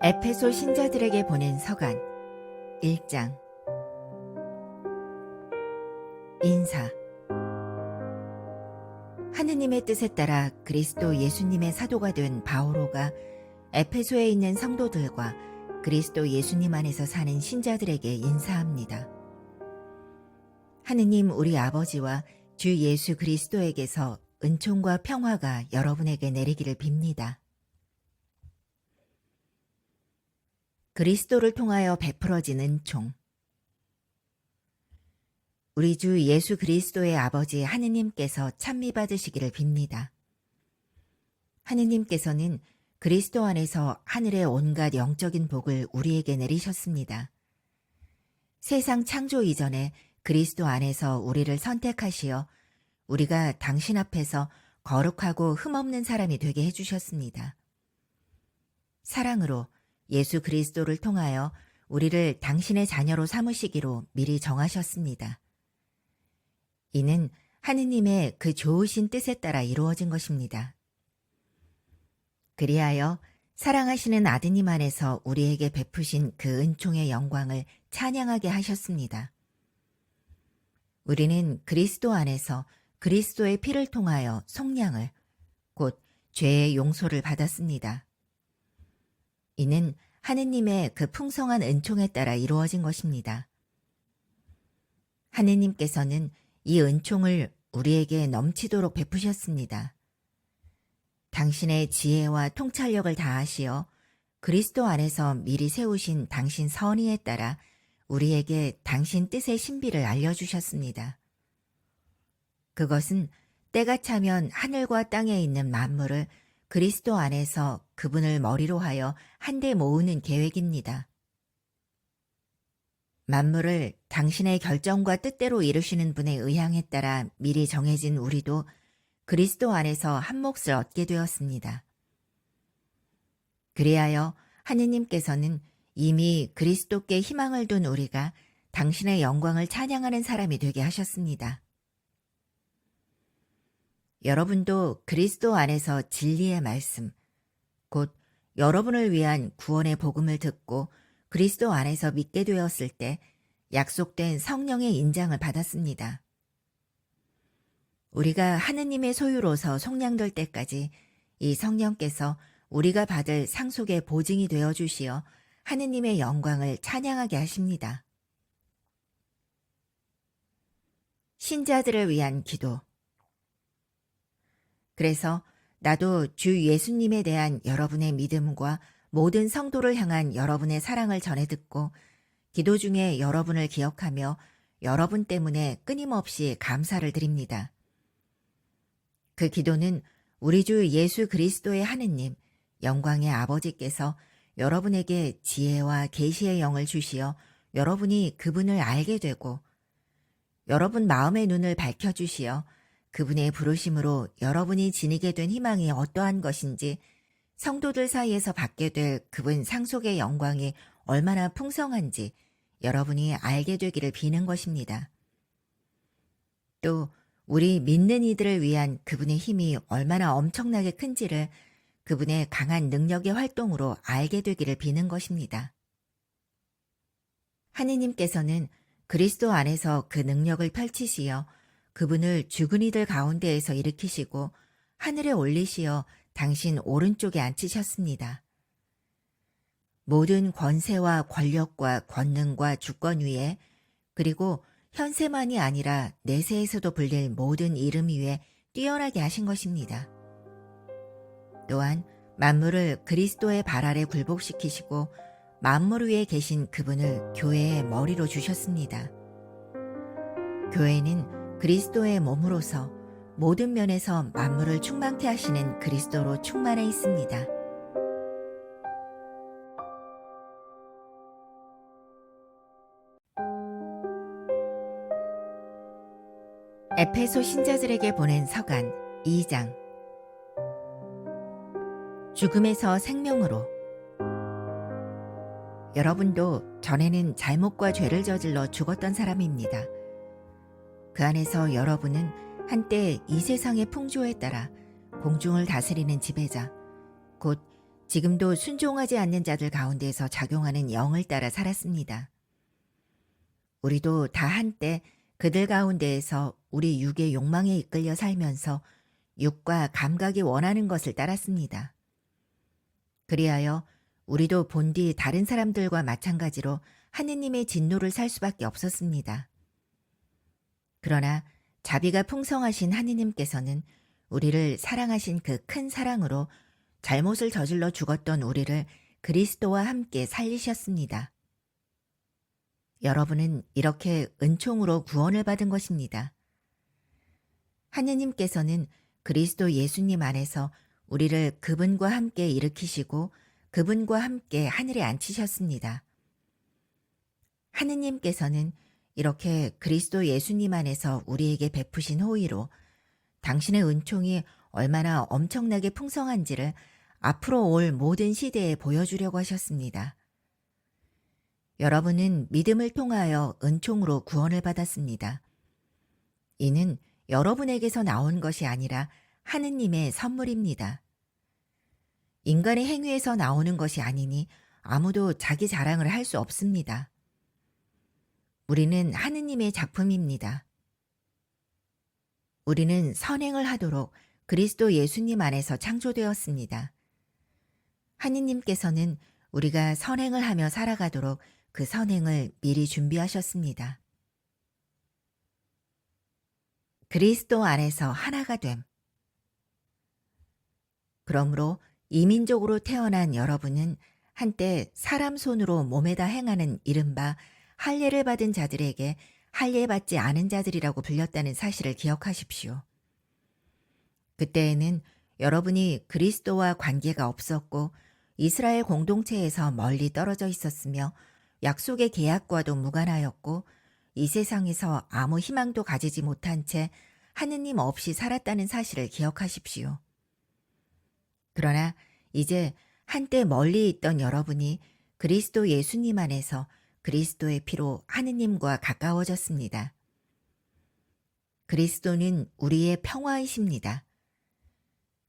에페소 신자들에게 보낸 서간 1장. 인사. 하느님의 뜻에 따라 그리스도 예수님의 사도가 된 바오로가 에페소에 있는 성도들과 그리스도 예수님 안에서 사는 신자들에게 인사합니다. 하느님 우리 아버지와 주 예수 그리스도에게서 은총과 평화가 여러분에게 내리기를 빕니다. 그리스도를 통하여 베풀어진 은총. 우리 주 예수 그리스도의 아버지 하느님께서 찬미 받으시기를 빕니다. 하느님께서는 그리스도 안에서 하늘의 온갖 영적인 복을 우리에게 내리셨습니다. 세상 창조 이전에 그리스도 안에서 우리를 선택하시어 우리가 당신 앞에서 거룩하고 흠없는 사람이 되게 해주셨습니다. 사랑으로 예수 그리스도를 통하여 우리를 당신의 자녀로 삼으시기로 미리 정하셨습니다. 이는 하느님의 그 좋으신 뜻에 따라 이루어진 것입니다. 그리하여 사랑하시는 아드님 안에서 우리에게 베푸신 그 은총의 영광을 찬양하게 하셨습니다. 우리는 그리스도 안에서 그리스도의 피를 통하여 속량을, 곧 죄의 용서를 받았습니다. 이는 하느님의 그 풍성한 은총에 따라 이루어진 것입니다. 하느님께서는 이 은총을 우리에게 넘치도록 베푸셨습니다. 당신의 지혜와 통찰력을 다하시어 그리스도 안에서 미리 세우신 당신 선의에 따라 우리에게 당신 뜻의 신비를 알려주셨습니다. 그것은 때가 차면 하늘과 땅에 있는 만물을 그리스도 안에서 그분을 머리로 하여 한데 모으는 계획입니다. 만물을 당신의 결정과 뜻대로 이루시는 분의 의향에 따라 미리 정해진 우리도 그리스도 안에서 한 몫을 얻게 되었습니다. 그리하여 하느님께서는 이미 그리스도께 희망을 둔 우리가 당신의 영광을 찬양하는 사람이 되게 하셨습니다. 여러분도 그리스도 안에서 진리의 말씀, 곧 여러분을 위한 구원의 복음을 듣고 그리스도 안에서 믿게 되었을 때 약속된 성령의 인장을 받았습니다. 우리가 하느님의 소유로서 속량될 때까지 이 성령께서 우리가 받을 상속의 보증이 되어 주시어 하느님의 영광을 찬양하게 하십니다. 신자들을 위한 기도. 그래서 나도 주 예수님에 대한 여러분의 믿음과 모든 성도를 향한 여러분의 사랑을 전해 듣고 기도 중에 여러분을 기억하며 여러분 때문에 끊임없이 감사를 드립니다. 그 기도는 우리 주 예수 그리스도의 하느님, 영광의 아버지께서 여러분에게 지혜와 계시의 영을 주시어 여러분이 그분을 알게 되고 여러분 마음의 눈을 밝혀주시어 그분의 부르심으로 여러분이 지니게 된 희망이 어떠한 것인지 성도들 사이에서 받게 될 그분 상속의 영광이 얼마나 풍성한지 여러분이 알게 되기를 비는 것입니다. 또 우리 믿는 이들을 위한 그분의 힘이 얼마나 엄청나게 큰지를 그분의 강한 능력의 활동으로 알게 되기를 비는 것입니다. 하느님께서는 그리스도 안에서 그 능력을 펼치시어 그분을 죽은 이들 가운데에서 일으키시고 하늘에 올리시어 당신 오른쪽에 앉히셨습니다. 모든 권세와 권력과 권능과 주권 위에 그리고 현세만이 아니라 내세에서도 불릴 모든 이름 위에 뛰어나게 하신 것입니다. 또한 만물을 그리스도의 발 아래 굴복시키시고 만물 위에 계신 그분을 교회의 머리로 주셨습니다. 교회는 그리스도의 몸으로서 모든 면에서 만물을 충만케 하시는 그리스도로 충만해 있습니다. 에페소 신자들에게 보낸 서간 2장. 죽음에서 생명으로. 여러분도 전에는 잘못과 죄를 저질러 죽었던 사람입니다. 그 안에서 여러분은 한때 이 세상의 풍조에 따라 공중을 다스리는 지배자, 곧 지금도 순종하지 않는 자들 가운데서 작용하는 영을 따라 살았습니다. 우리도 다 한때 그들 가운데에서 우리 육의 욕망에 이끌려 살면서 육과 감각이 원하는 것을 따랐습니다. 그리하여 우리도 본디 다른 사람들과 마찬가지로 하느님의 진노를 살 수밖에 없었습니다. 그러나 자비가 풍성하신 하느님께서는 우리를 사랑하신 그 큰 사랑으로 잘못을 저질러 죽었던 우리를 그리스도와 함께 살리셨습니다. 여러분은 이렇게 은총으로 구원을 받은 것입니다. 하느님께서는 그리스도 예수님 안에서 우리를 그분과 함께 일으키시고 그분과 함께 하늘에 앉히셨습니다. 하느님께서는 이렇게 그리스도 예수님 안에서 우리에게 베푸신 호의로 당신의 은총이 얼마나 엄청나게 풍성한지를 앞으로 올 모든 시대에 보여주려고 하셨습니다. 여러분은 믿음을 통하여 은총으로 구원을 받았습니다. 이는 여러분에게서 나온 것이 아니라 하느님의 선물입니다. 인간의 행위에서 나오는 것이 아니니 아무도 자기 자랑을 할 수 없습니다. 우리는 하느님의 작품입니다. 우리는 선행을 하도록 그리스도 예수님 안에서 창조되었습니다. 하느님께서는 우리가 선행을 하며 살아가도록 그 선행을 미리 준비하셨습니다. 그리스도 안에서 하나가 됨. 그러므로 이민족으로 태어난 여러분은 한때 사람 손으로 몸에다 행하는 이른바 할례를 받은 자들에게 할례받지 않은 자들이라고 불렸다는 사실을 기억하십시오. 그때에는 여러분이 그리스도와 관계가 없었고 이스라엘 공동체에서 멀리 떨어져 있었으며 약속의 계약과도 무관하였고 이 세상에서 아무 희망도 가지지 못한 채 하느님 없이 살았다는 사실을 기억하십시오. 그러나 이제 한때 멀리 있던 여러분이 그리스도 예수님 안에서 그리스도의 피로 하느님과 가까워졌습니다. 그리스도는 우리의 평화이십니다.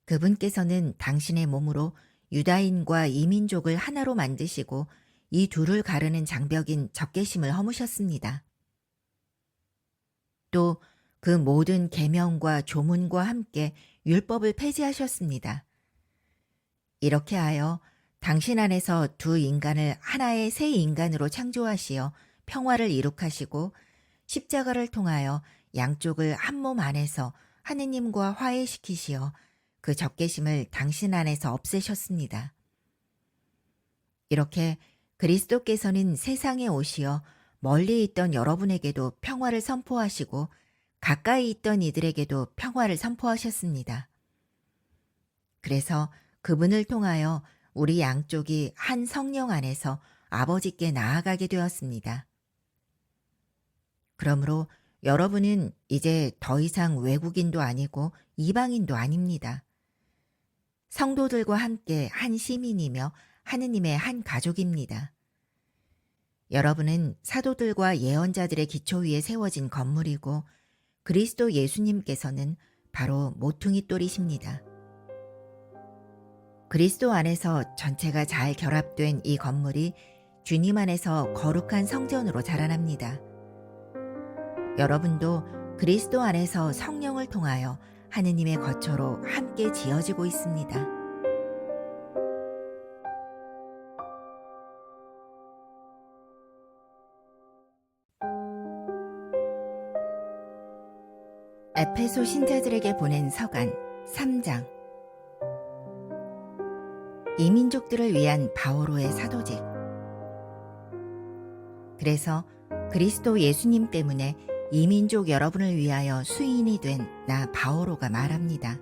그분께서는 당신의 몸으로 유다인과 이민족을 하나로 만드시고 이 둘을 가르는 장벽인 적개심을 허무셨습니다. 또 그 모든 계명과 조문과 함께 율법을 폐지하셨습니다. 이렇게 하여 당신 안에서 두 인간을 하나의 새 인간으로 창조하시어 평화를 이룩하시고 십자가를 통하여 양쪽을 한 몸 안에서 하느님과 화해시키시어 그 적개심을 당신 안에서 없애셨습니다. 이렇게 그리스도께서는 세상에 오시어 멀리 있던 여러분에게도 평화를 선포하시고 가까이 있던 이들에게도 평화를 선포하셨습니다. 그래서 그분을 통하여 우리 양쪽이 한 성령 안에서 아버지께 나아가게 되었습니다. 그러므로 여러분은 이제 더 이상 외국인도 아니고 이방인도 아닙니다. 성도들과 함께 한 시민이며 하느님의 한 가족입니다. 여러분은 사도들과 예언자들의 기초 위에 세워진 건물이고 그리스도 예수님께서는 바로 모퉁이 돌이십니다. 그리스도 안에서 전체가 잘 결합된 이 건물이 주님 안에서 거룩한 성전으로 자라납니다. 여러분도 그리스도 안에서 성령을 통하여 하느님의 거처로 함께 지어지고 있습니다. 에페소 신자들에게 보낸 서간 3장. 이민족들을 위한 바오로의 사도직. 그래서 그리스도 예수님 때문에 이민족 여러분을 위하여 수인이 된 나 바오로가 말합니다.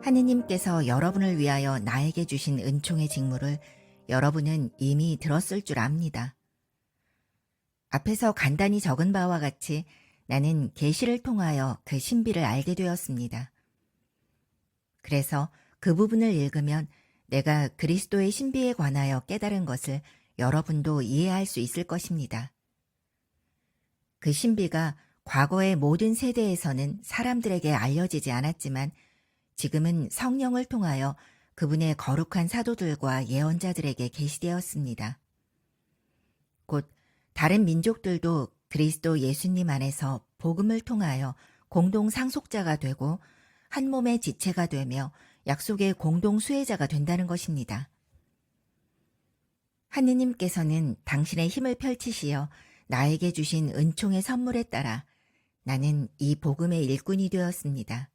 하느님께서 여러분을 위하여 나에게 주신 은총의 직무를 여러분은 이미 들었을 줄 압니다. 앞에서 간단히 적은 바와 같이 나는 계시를 통하여 그 신비를 알게 되었습니다. 그래서 그 부분을 읽으면 내가 그리스도의 신비에 관하여 깨달은 것을 여러분도 이해할 수 있을 것입니다. 그 신비가 과거의 모든 세대에서는 사람들에게 알려지지 않았지만 지금은 성령을 통하여 그분의 거룩한 사도들과 예언자들에게 계시되었습니다. 곧 다른 민족들도 그리스도 예수님 안에서 복음을 통하여 공동 상속자가 되고 한 몸의 지체가 되며 약속의 공동 수혜자가 된다는 것입니다. 하느님께서는 당신의 힘을 펼치시어 나에게 주신 은총의 선물에 따라 나는 이 복음의 일꾼이 되었습니다.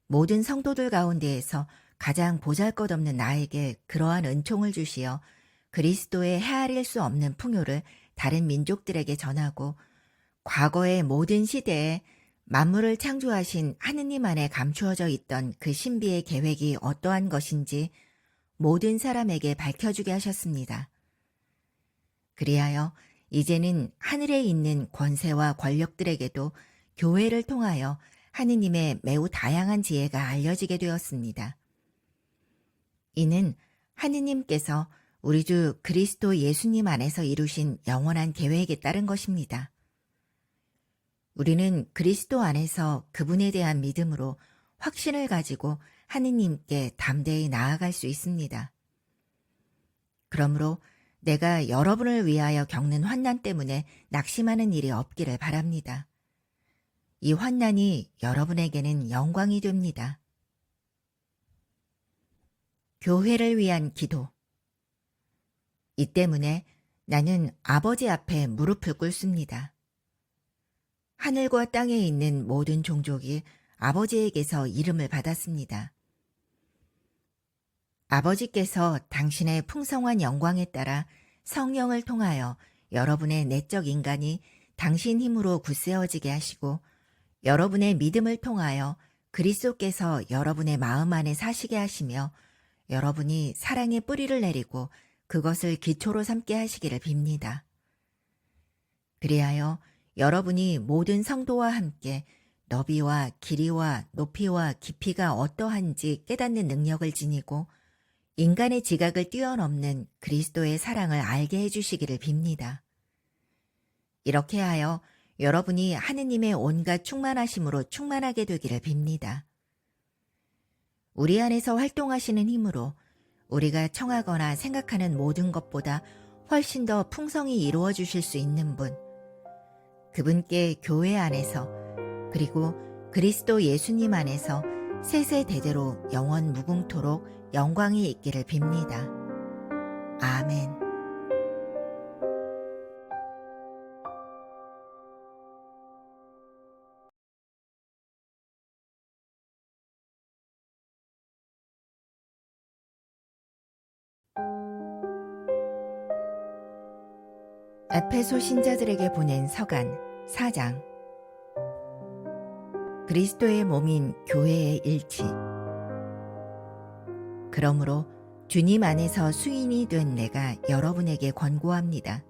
모든 성도들 가운데에서 가장 보잘것없는 나에게 그러한 은총을 주시어 그리스도의 헤아릴 수 없는 풍요를 다른 민족들에게 전하고 과거의 모든 시대에 만물을 창조하신 하느님 안에 감추어져 있던 그 신비의 계획이 어떠한 것인지 모든 사람에게 밝혀주게 하셨습니다. 그리하여 이제는 하늘에 있는 권세와 권력들에게도 교회를 통하여 하느님의 매우 다양한 지혜가 알려지게 되었습니다. 이는 하느님께서 우리 주 그리스도 예수님 안에서 이루신 영원한 계획에 따른 것입니다. 우리는 그리스도 안에서 그분에 대한 믿음으로 확신을 가지고 하느님께 담대히 나아갈 수 있습니다. 그러므로 내가 여러분을 위하여 겪는 환난 때문에 낙심하는 일이 없기를 바랍니다. 이 환난이 여러분에게는 영광이 됩니다. 교회를 위한 기도. 이 때문에 나는 아버지 앞에 무릎을 꿇습니다. 하늘과 땅에 있는 모든 종족이 아버지에게서 이름을 받았습니다. 아버지께서 당신의 풍성한 영광에 따라 성령을 통하여 여러분의 내적 인간이 당신 힘으로 굳세어지게 하시고 여러분의 믿음을 통하여 그리스도께서 여러분의 마음 안에 사시게 하시며 여러분이 사랑의 뿌리를 내리고 그것을 기초로 삼게 하시기를 빕니다. 그리하여 여러분이 모든 성도와 함께 너비와 길이와 높이와 깊이가 어떠한지 깨닫는 능력을 지니고 인간의 지각을 뛰어넘는 그리스도의 사랑을 알게 해주시기를 빕니다. 이렇게 하여 여러분이 하느님의 온갖 충만하심으로 충만하게 되기를 빕니다. 우리 안에서 활동하시는 힘으로 우리가 청하거나 생각하는 모든 것보다 훨씬 더 풍성히 이루어 주실 수 있는 분, 그분께 교회 안에서 그리고 그리스도 예수님 안에서 세세대대로 영원 무궁토록 영광이 있기를 빕니다. 아멘. 에페소 신자들에게 보낸 서간 4장. 그리스도의 몸인 교회의 일치. 그러므로 주님 안에서 수인이 된 내가 여러분에게 권고합니다.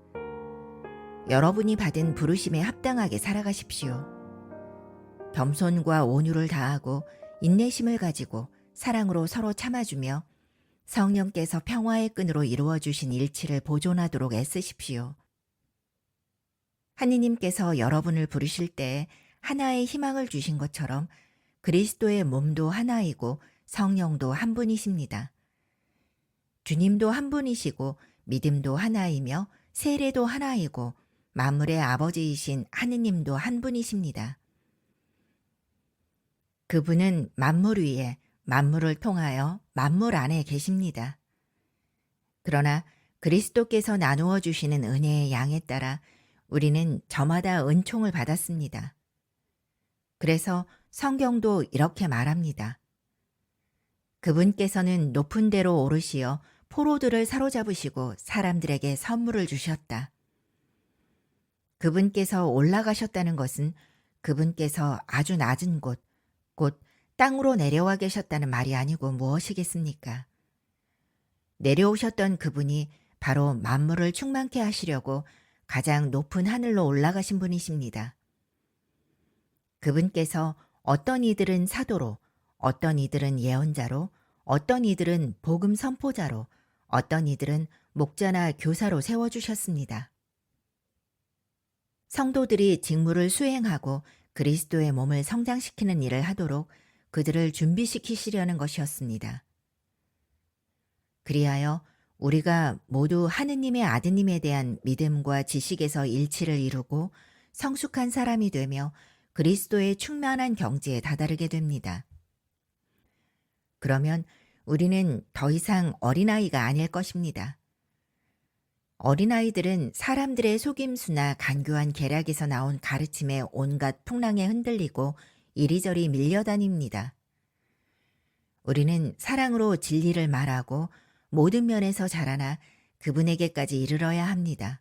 여러분이 받은 부르심에 합당하게 살아가십시오. 겸손과 온유를 다하고 인내심을 가지고 사랑으로 서로 참아주며 성령께서 평화의 끈으로 이루어 주신 일치를 보존하도록 애쓰십시오. 하느님께서 여러분을 부르실 때 하나의 희망을 주신 것처럼 그리스도의 몸도 하나이고 성령도 한 분이십니다. 주님도 한 분이시고 믿음도 하나이며 세례도 하나이고 만물의 아버지이신 하느님도 한 분이십니다. 그분은 만물 위에 만물을 통하여 만물 안에 계십니다. 그러나 그리스도께서 나누어 주시는 은혜의 양에 따라 우리는 저마다 은총을 받았습니다. 그래서 성경도 이렇게 말합니다. 그분께서는 높은 데로 오르시어 포로들을 사로잡으시고 사람들에게 선물을 주셨다. 그분께서 올라가셨다는 것은 그분께서 아주 낮은 곳, 곧 땅으로 내려와 계셨다는 말이 아니고 무엇이겠습니까? 내려오셨던 그분이 바로 만물을 충만케 하시려고 가장 높은 하늘로 올라가신 분이십니다. 그분께서 어떤 이들은 사도로, 어떤 이들은 예언자로, 어떤 이들은 복음 선포자로, 어떤 이들은 목자나 교사로 세워주셨습니다. 성도들이 직무를 수행하고 그리스도의 몸을 성장시키는 일을 하도록 그들을 준비시키시려는 것이었습니다. 그리하여 우리가 모두 하느님의 아드님에 대한 믿음과 지식에서 일치를 이루고 성숙한 사람이 되며 그리스도의 충만한 경지에 다다르게 됩니다. 그러면 우리는 더 이상 어린아이가 아닐 것입니다. 어린아이들은 사람들의 속임수나 간교한 계략에서 나온 가르침에 온갖 풍랑에 흔들리고 이리저리 밀려다닙니다. 우리는 사랑으로 진리를 말하고 모든 면에서 자라나 그분에게까지 이르러야 합니다.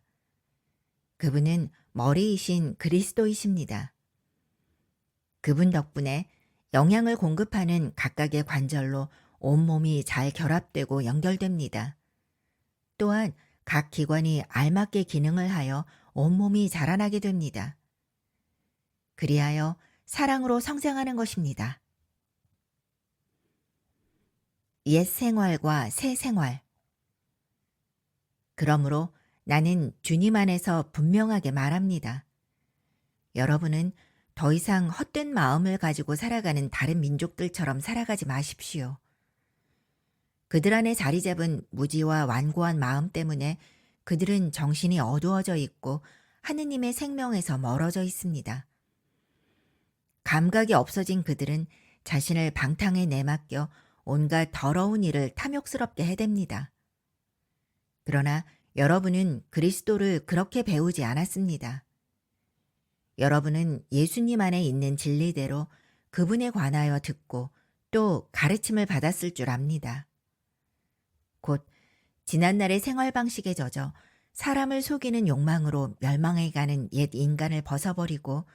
그분은 머리이신 그리스도이십니다. 그분 덕분에 영양을 공급하는 각각의 관절로 온몸이 잘 결합되고 연결됩니다. 또한 각 기관이 알맞게 기능을 하여 온몸이 자라나게 됩니다. 그리하여 사랑으로 성장하는 것입니다. 옛 생활과 새 생활. 그러므로 나는 주님 안에서 분명하게 말합니다. 여러분은 더 이상 헛된 마음을 가지고 살아가는 다른 민족들처럼 살아가지 마십시오. 그들 안에 자리 잡은 무지와 완고한 마음 때문에 그들은 정신이 어두워져 있고 하느님의 생명에서 멀어져 있습니다. 감각이 없어진 그들은 자신을 방탕에 내맡겨 온갖 더러운 일을 탐욕스럽게 해댑니다. 그러나 여러분은 그리스도를 그렇게 배우지 않았습니다. 여러분은 예수님 안에 있는 진리대로 그분에 관하여 듣고 또 가르침을 받았을 줄 압니다. 곧 지난날의 생활 방식에 젖어 사람을 속이는 욕망으로 멸망해 가는 옛 인간을 벗어버리고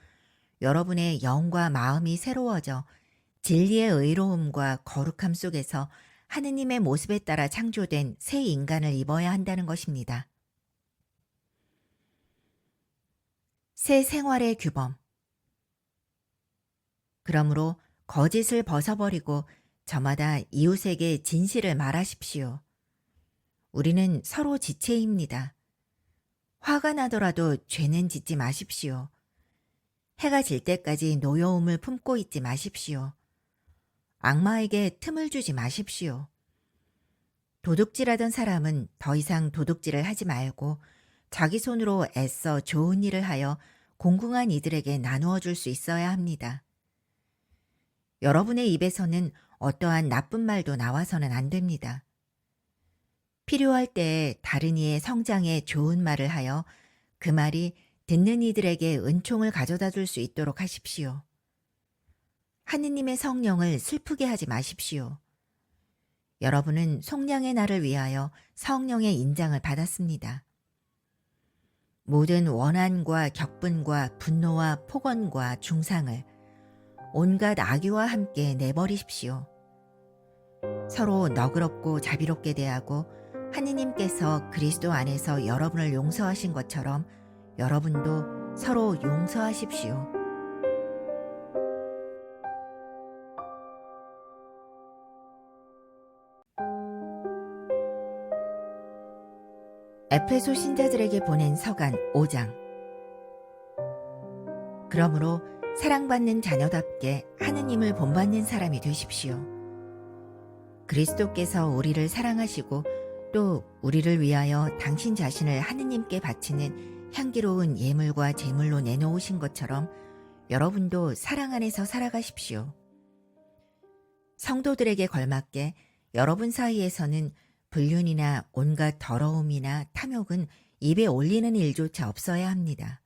여러분의 영과 마음이 새로워져 진리의 의로움과 거룩함 속에서 하느님의 모습에 따라 창조된 새 인간을 입어야 한다는 것입니다. 새 생활의 규범. 그러므로 거짓을 벗어버리고 저마다 이웃에게 진실을 말하십시오. 우리는 서로 지체입니다. 화가 나더라도 죄는 짓지 마십시오. 해가 질 때까지 노여움을 품고 있지 마십시오. 악마에게 틈을 주지 마십시오. 도둑질하던 사람은 더 이상 도둑질을 하지 말고 자기 손으로 애써 좋은 일을 하여 공공한 이들에게 나누어 줄 수 있어야 합니다. 여러분의 입에서는 어떠한 나쁜 말도 나와서는 안 됩니다. 필요할 때에 다른 이의 성장에 좋은 말을 하여 그 말이 듣는 이들에게 은총을 가져다 줄 수 있도록 하십시오. 하느님의 성령을 슬프게 하지 마십시오. 여러분은 속량의 날을 위하여 성령의 인장을 받았습니다. 모든 원한과 격분과 분노와 폭언과 중상을 온갖 악의와 함께 내버리십시오. 서로 너그럽고 자비롭게 대하고 하느님께서 그리스도 안에서 여러분을 용서하신 것처럼 여러분도 서로 용서하십시오. 에페소 신자들에게 보낸 서간 5장. 그러므로 사랑받는 자녀답게 하느님을 본받는 사람이 되십시오. 그리스도께서 우리를 사랑하시고 또 우리를 위하여 당신 자신을 하느님께 바치는 향기로운 예물과 제물로 내놓으신 것처럼 여러분도 사랑 안에서 살아가십시오. 성도들에게 걸맞게 여러분 사이에서는 불륜이나 온갖 더러움이나 탐욕은 입에 올리는 일조차 없어야 합니다.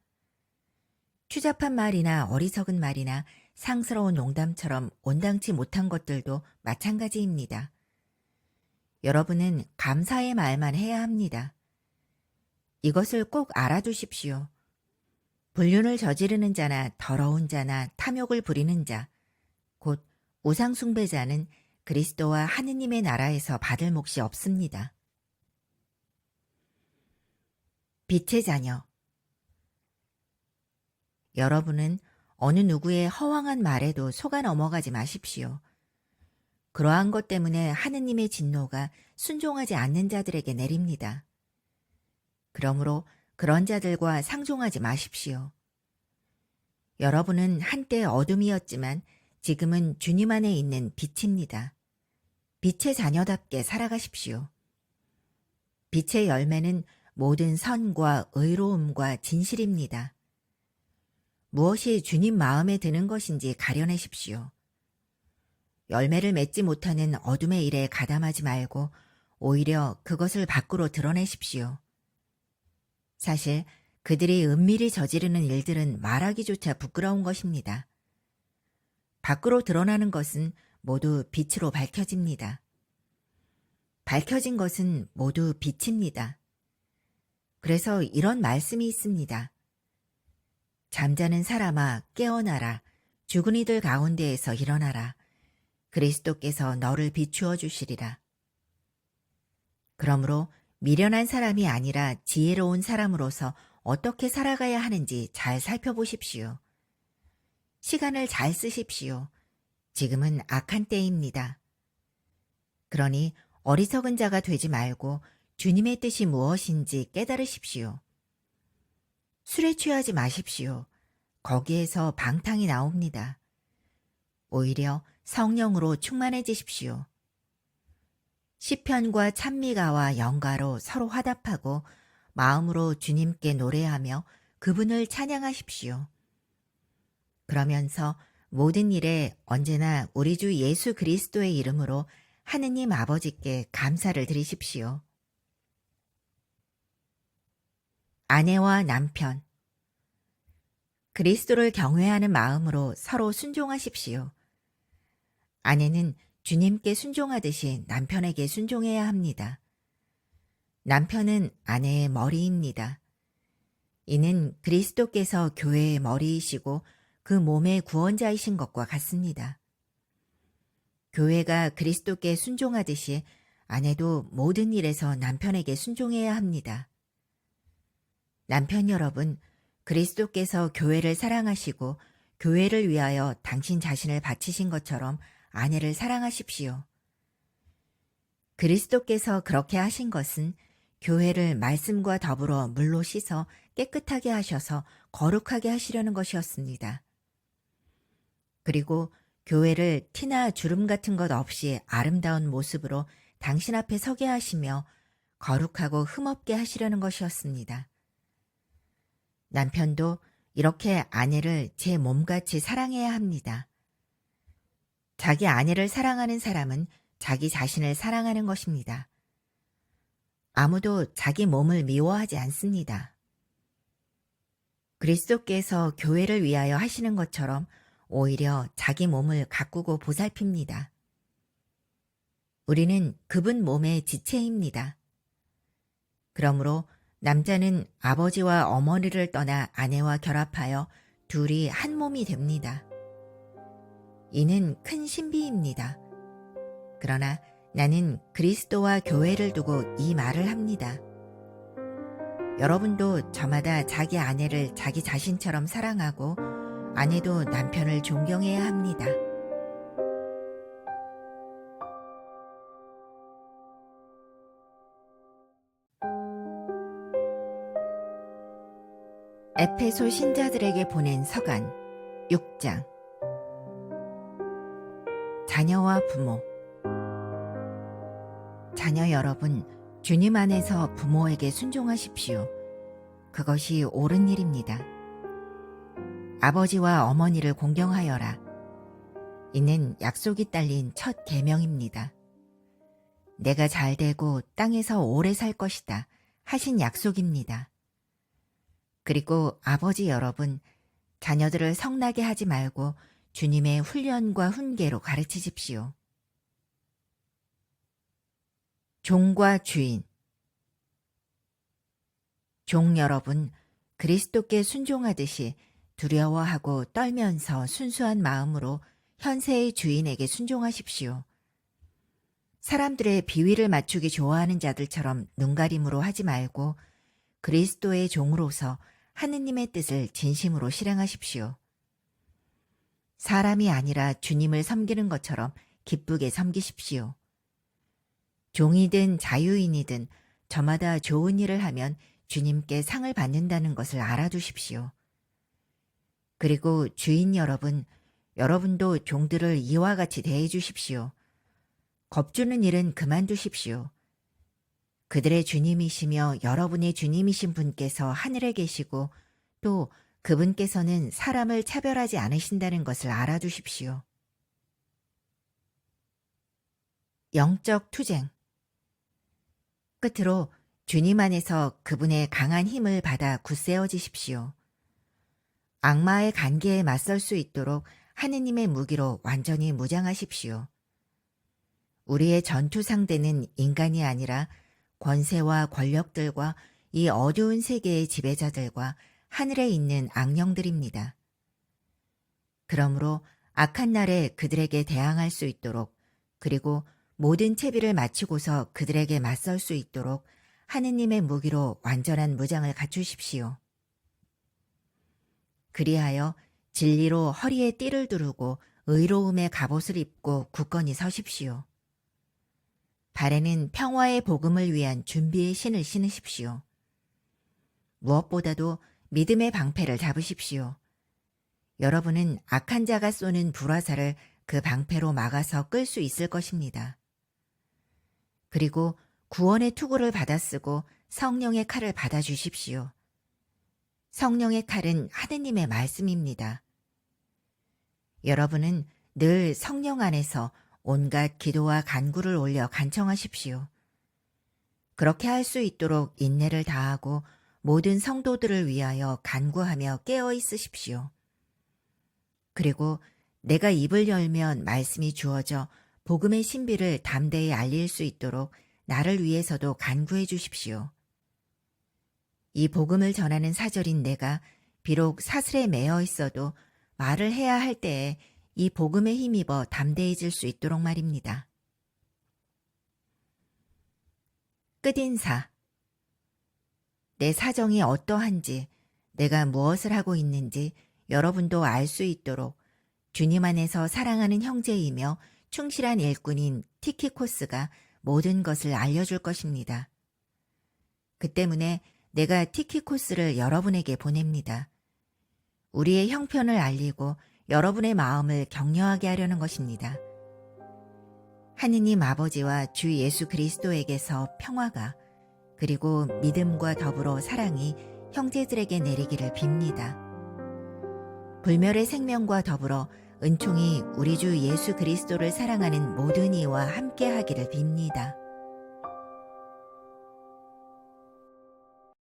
추잡한 말이나 어리석은 말이나 상스러운 농담처럼 온당치 못한 것들도 마찬가지입니다. 여러분은 감사의 말만 해야 합니다. 이것을 꼭 알아두십시오. 불륜을 저지르는 자나 더러운 자나 탐욕을 부리는 자, 곧 우상숭배자는 그리스도와 하느님의 나라에서 받을 몫이 없습니다. 빛의 자녀. 여러분은 어느 누구의 허황한 말에도 속아 넘어가지 마십시오. 그러한 것 때문에 하느님의 진노가 순종하지 않는 자들에게 내립니다. 그러므로 그런 자들과 상종하지 마십시오. 여러분은 한때 어둠이었지만 지금은 주님 안에 있는 빛입니다. 빛의 자녀답게 살아가십시오. 빛의 열매는 모든 선과 의로움과 진실입니다. 무엇이 주님 마음에 드는 것인지 가려내십시오. 열매를 맺지 못하는 어둠의 일에 가담하지 말고 오히려 그것을 밖으로 드러내십시오. 사실 그들이 은밀히 저지르는 일들은 말하기조차 부끄러운 것입니다. 밖으로 드러나는 것은 모두 빛으로 밝혀집니다. 밝혀진 것은 모두 빛입니다. 그래서 이런 말씀이 있습니다. 잠자는 사람아 깨어나라. 죽은 이들 가운데에서 일어나라. 그리스도께서 너를 비추어 주시리라. 그러므로 미련한 사람이 아니라 지혜로운 사람으로서 어떻게 살아가야 하는지 잘 살펴보십시오. 시간을 잘 쓰십시오. 지금은 악한 때입니다. 그러니 어리석은 자가 되지 말고 주님의 뜻이 무엇인지 깨달으십시오. 술에 취하지 마십시오. 거기에서 방탕이 나옵니다. 오히려 성령으로 충만해지십시오. 시편과 찬미가와 연가로 서로 화답하고 마음으로 주님께 노래하며 그분을 찬양하십시오. 그러면서 모든 일에 언제나 우리 주 예수 그리스도의 이름으로 하느님 아버지께 감사를 드리십시오. 아내와 남편. 그리스도를 경외하는 마음으로 서로 순종하십시오. 아내는 주님께 순종하듯이 남편에게 순종해야 합니다. 남편은 아내의 머리입니다. 이는 그리스도께서 교회의 머리이시고 그 몸의 구원자이신 것과 같습니다. 교회가 그리스도께 순종하듯이 아내도 모든 일에서 남편에게 순종해야 합니다. 남편 여러분, 그리스도께서 교회를 사랑하시고 교회를 위하여 당신 자신을 바치신 것처럼 아내를 사랑하십시오. 그리스도께서 그렇게 하신 것은 교회를 말씀과 더불어 물로 씻어 깨끗하게 하셔서 거룩하게 하시려는 것이었습니다. 그리고 교회를 티나 주름 같은 것 없이 아름다운 모습으로 당신 앞에 서게 하시며 거룩하고 흠없게 하시려는 것이었습니다. 남편도 이렇게 아내를 제 몸같이 사랑해야 합니다. 자기 아내를 사랑하는 사람은 자기 자신을 사랑하는 것입니다. 아무도 자기 몸을 미워하지 않습니다. 그리스도께서 교회를 위하여 하시는 것처럼 오히려 자기 몸을 가꾸고 보살핍니다. 우리는 그분 몸의 지체입니다. 그러므로 남자는 아버지와 어머니를 떠나 아내와 결합하여 둘이 한 몸이 됩니다. 이는 큰 신비입니다. 그러나 나는 그리스도와 교회를 두고 이 말을 합니다. 여러분도 저마다 자기 아내를 자기 자신처럼 사랑하고 아내도 남편을 존경해야 합니다. 에페소 신자들에게 보낸 서간 6장. 자녀와 부모. 자녀 여러분, 주님 안에서 부모에게 순종하십시오. 그것이 옳은 일입니다. 아버지와 어머니를 공경하여라. 이는 약속이 딸린 첫 계명입니다. 내가 잘되고 땅에서 오래 살 것이다 하신 약속입니다. 그리고 아버지 여러분, 자녀들을 성나게 하지 말고 주님의 훈련과 훈계로 가르치십시오. 종과 주인. 종 여러분, 그리스도께 순종하듯이 두려워하고 떨면서 순수한 마음으로 현세의 주인에게 순종하십시오. 사람들의 비위를 맞추기 좋아하는 자들처럼 눈가림으로 하지 말고 그리스도의 종으로서 하느님의 뜻을 진심으로 실행하십시오. 사람이 아니라 주님을 섬기는 것처럼 기쁘게 섬기십시오. 종이든 자유인이든 저마다 좋은 일을 하면 주님께 상을 받는다는 것을 알아두십시오. 그리고 주인 여러분, 여러분도 종들을 이와 같이 대해 주십시오. 겁주는 일은 그만두십시오. 그들의 주님이시며 여러분의 주님이신 분께서 하늘에 계시고 또 그분께서는 사람을 차별하지 않으신다는 것을 알아두십시오. 영적 투쟁. 끝으로 주님 안에서 그분의 강한 힘을 받아 굳세어지십시오. 악마의 간계에 맞설 수 있도록 하느님의 무기로 완전히 무장하십시오. 우리의 전투 상대는 인간이 아니라 권세와 권력들과 이 어두운 세계의 지배자들과 하늘에 있는 악령들입니다. 그러므로 악한 날에 그들에게 대항할 수 있도록 그리고 모든 채비를 마치고서 그들에게 맞설 수 있도록 하느님의 무기로 완전한 무장을 갖추십시오. 그리하여 진리로 허리에 띠를 두르고 의로움의 갑옷을 입고 굳건히 서십시오. 발에는 평화의 복음을 위한 준비의 신을 신으십시오. 무엇보다도 믿음의 방패를 잡으십시오. 여러분은 악한 자가 쏘는 불화살을 그 방패로 막아서 끌 수 있을 것입니다. 그리고 구원의 투구를 받아쓰고 성령의 칼을 받아주십시오. 성령의 칼은 하느님의 말씀입니다. 여러분은 늘 성령 안에서 온갖 기도와 간구를 올려 간청하십시오. 그렇게 할 수 있도록 인내를 다하고 모든 성도들을 위하여 간구하며 깨어 있으십시오. 그리고 내가 입을 열면 말씀이 주어져 복음의 신비를 담대히 알릴 수 있도록 나를 위해서도 간구해 주십시오. 이 복음을 전하는 사절인 내가 비록 사슬에 매어 있어도 말을 해야 할 때에 이 복음에 힘입어 담대해질 수 있도록 말입니다. 끝인사. 내 사정이 어떠한지, 내가 무엇을 하고 있는지 여러분도 알 수 있도록 주님 안에서 사랑하는 형제이며 충실한 일꾼인 티키코스가 모든 것을 알려줄 것입니다. 그 때문에 내가 티키코스를 여러분에게 보냅니다. 우리의 형편을 알리고 여러분의 마음을 격려하게 하려는 것입니다. 하느님 아버지와 주 예수 그리스도에게서 평화가 그리고 믿음과 더불어 사랑이 형제들에게 내리기를 빕니다. 불멸의 생명과 더불어 은총이 우리 주 예수 그리스도를 사랑하는 모든 이와 함께 하기를 빕니다.